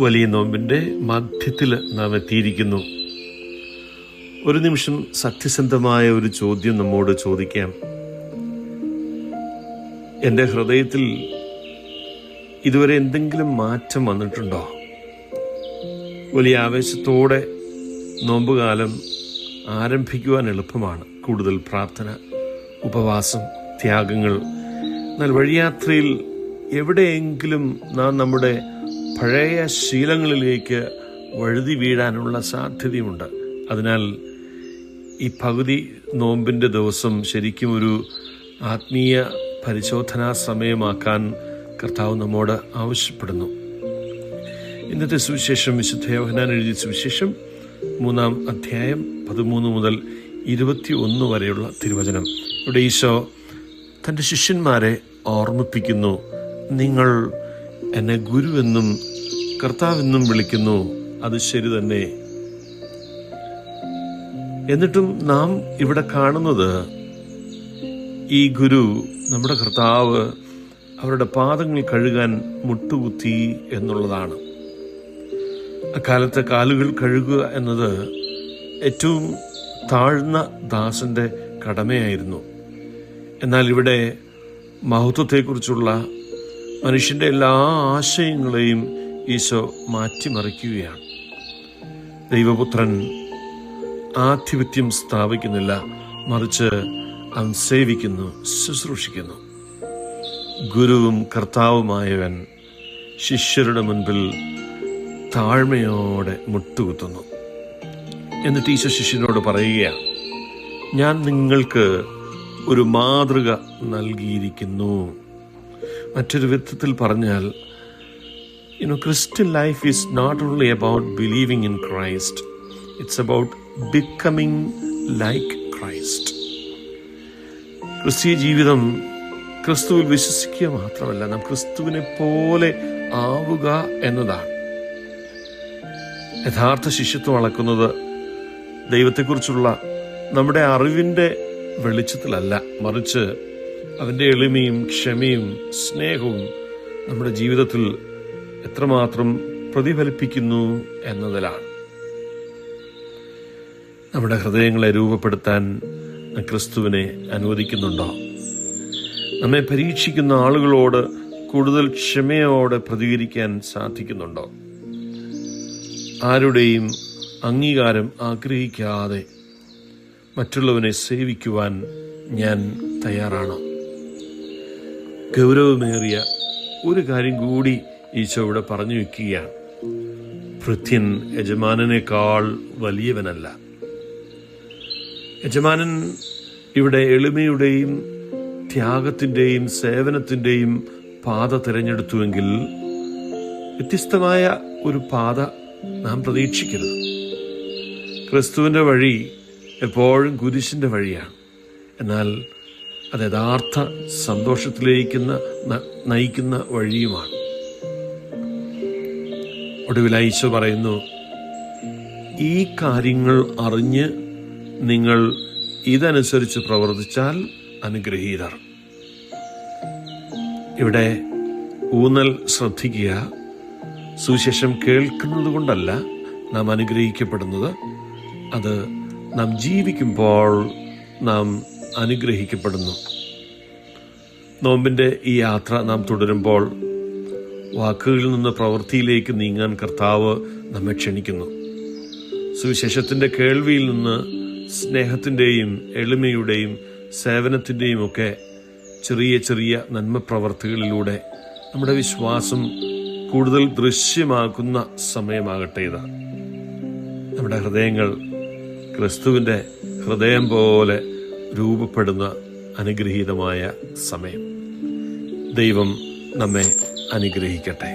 വലിയ നോമ്പിൻ്റെ മധ്യത്തിൽ നാം എത്തിയിരിക്കുന്നു. ഒരു നിമിഷം സത്യസന്ധമായ ഒരു ചോദ്യം നമ്മോട് ചോദിക്കാം. എൻ്റെ ഹൃദയത്തിൽ ഇതുവരെ എന്തെങ്കിലും മാറ്റം വന്നിട്ടുണ്ടോ? വലിയ ആവേശത്തോടെ നോമ്പുകാലം ആരംഭിക്കുവാൻ എളുപ്പമാണ്. കൂടുതൽ പ്രാർത്ഥന, ഉപവാസം, ത്യാഗങ്ങൾ. എന്നാൽ വഴിയാത്രയിൽ എവിടെയെങ്കിലും നാം നമ്മുടെ പഴയ ശീലങ്ങളിലേക്ക് വഴുതി വീഴാനുള്ള സാധ്യതയുണ്ട്. അതിനാൽ ഈ പകുതി നോമ്പിൻ്റെ ദിവസം ശരിക്കും ഒരു ആത്മീയ പരിശോധനാ സമയമാക്കാൻ കർത്താവ് നമ്മോട് ആവശ്യപ്പെടുന്നു. ഇന്നത്തെ സുവിശേഷം വിശുദ്ധ യോഹന്നാൻ എഴുതിയ സുവിശേഷം 3-ാം അധ്യായം 13 മുതൽ 21 വരെയുള്ള തിരുവചനം. ഇവിടെ ഈശോ തൻ്റെ ശിഷ്യന്മാരെ ഓർമ്മിപ്പിക്കുന്നു. നിങ്ങൾ എന്നെ ഗുരുവെന്നും കർത്താവെന്നും വിളിക്കുന്നു, അത് ശരി തന്നെ. എന്നിട്ടും നാം ഇവിടെ കാണുന്നത് ഈ ഗുരു, നമ്മുടെ കർത്താവ്, അവരുടെ പാദങ്ങൾ കഴുകാൻ മുട്ടുകുത്തി എന്നുള്ളതാണ്. അക്കാലത്തെ കാലുകൾ കഴുകുക എന്നത് ഏറ്റവും താഴ്ന്ന ദാസന്റെ കടമയായിരുന്നു. എന്നാൽ ഇവിടെ മഹത്വത്തെക്കുറിച്ചുള്ള മനുഷ്യന്റെ എല്ലാ ആശയങ്ങളെയും ഈശോ മാറ്റിമറിക്കുകയാണ്. ദൈവപുത്രൻ ആധിപത്യം സ്ഥാപിക്കുന്നില്ല, മറിച്ച് അവൻ സേവിക്കുന്നു, ശുശ്രൂഷിക്കുന്നു. ഗുരുവും കർത്താവുമായവൻ ശിഷ്യരുടെ മുൻപിൽ താഴ്മയോടെ മുട്ടുകുത്തുന്നു. എന്നിട്ട് ഈശോ ശിഷ്യനോട് പറയുകയാണ്, ഞാൻ നിങ്ങൾക്ക് ഒരു മാതൃക നൽകിയിരിക്കുന്നു. മറ്റൊരു വിധത്തിൽ പറഞ്ഞാൽ, Christian life is not only about believing in Christ, it's about becoming like Christ. ക്രിസ്തീയ ജീവിതം ക്രിസ്തുവിൽ വിശ്വസിക്കുക മാത്രമല്ല, നാം ക്രിസ്തുവിനെ പോലെ ആവുക എന്നതാണ്. യഥാർത്ഥ ശിഷ്യത്വം അളക്കുന്നത് ദൈവത്തെക്കുറിച്ചുള്ള നമ്മുടെ അറിവിൻ്റെ വെളിച്ചത്തിലല്ല, മറിച്ച് അവൻ്റെ എളിമയും ക്ഷമയും സ്നേഹവും നമ്മുടെ ജീവിതത്തിൽ എത്രമാത്രം പ്രതിഫലിപ്പിക്കുന്നു എന്നതിലാണ്. നമ്മുടെ ഹൃദയങ്ങളെ രൂപപ്പെടുത്താൻ ക്രിസ്തുവിനെ അനുവദിക്കുന്നുണ്ടോ? നമ്മെ പരീക്ഷിക്കുന്ന ആളുകളോട് കൂടുതൽ ക്ഷമയോടെ പ്രതികരിക്കാൻ സാധിക്കുന്നുണ്ടോ? ആരുടെയും അംഗീകാരം ആഗ്രഹിക്കാതെ മറ്റുള്ളവനെ സേവിക്കുവാൻ ഞാൻ തയ്യാറാണോ? ഗൗരവമേറിയ ഒരു കാര്യം കൂടി ഈശോ ഇവിടെ പറഞ്ഞു വെക്കുകയാണ്. ഭൃത്യൻ യജമാനനേക്കാൾ വലിയവനല്ല. യജമാനൻ ഇവിടെ എളിമയുടെയും ത്യാഗത്തിൻ്റെയും സേവനത്തിൻ്റെയും പാത തിരഞ്ഞെടുത്തുവെങ്കിൽ വ്യത്യസ്തമായ ഒരു പാത നാം പ്രതീക്ഷിക്കരുത്. ക്രിസ്തുവിൻ്റെ വഴി എപ്പോഴും കുരിശിൻ്റെ വഴിയാണ്. എന്നാൽ അത് യഥാർത്ഥ സന്തോഷത്തിലേക്ക് നയിക്കുന്ന വഴിയുമാണ്. ഒടുവിൽ ഈശോ പറയുന്നു, ഈ കാര്യങ്ങൾ അറിഞ്ഞ് നിങ്ങൾ ഇതനുസരിച്ച് പ്രവർത്തിച്ചാൽ അനുഗ്രഹീതർ. ഇവിടെ ഊന്നൽ ശ്രദ്ധിക്കുക. സുവിശേഷം കേൾക്കുന്നത് കൊണ്ടല്ല നാം അനുഗ്രഹിക്കപ്പെടുന്നത്, അത് നാം ജീവിക്കുമ്പോൾ നാം അനുഗ്രഹിക്കപ്പെടുന്നു. നോമ്പിൻ്റെ ഈ യാത്ര നാം തുടരുമ്പോൾ വാക്കുകളിൽ നിന്ന് പ്രവൃത്തിയിലേക്ക് നീങ്ങാൻ കർത്താവ് നമ്മെ ക്ഷണിക്കുന്നു. സുവിശേഷത്തിൻ്റെ കേൾവിയിൽ നിന്ന് സ്നേഹത്തിൻ്റെയും എളിമയുടെയും സേവനത്തിൻ്റെയും ഒക്കെ ചെറിയ ചെറിയ നന്മ പ്രവർത്തികളിലൂടെ നമ്മുടെ വിശ്വാസം കൂടുതൽ ദൃശ്യമാക്കുന്ന സമയമാകട്ടെ ഇത്. നമ്മുടെ ഹൃദയങ്ങൾ ക്രിസ്തുവിൻ്റെ ഹൃദയം പോലെ രൂപപ്പെടുന്ന അനുഗ്രഹീതമായ സമയം. ദൈവം നമ്മെ അനുഗ്രഹിക്കട്ടെ.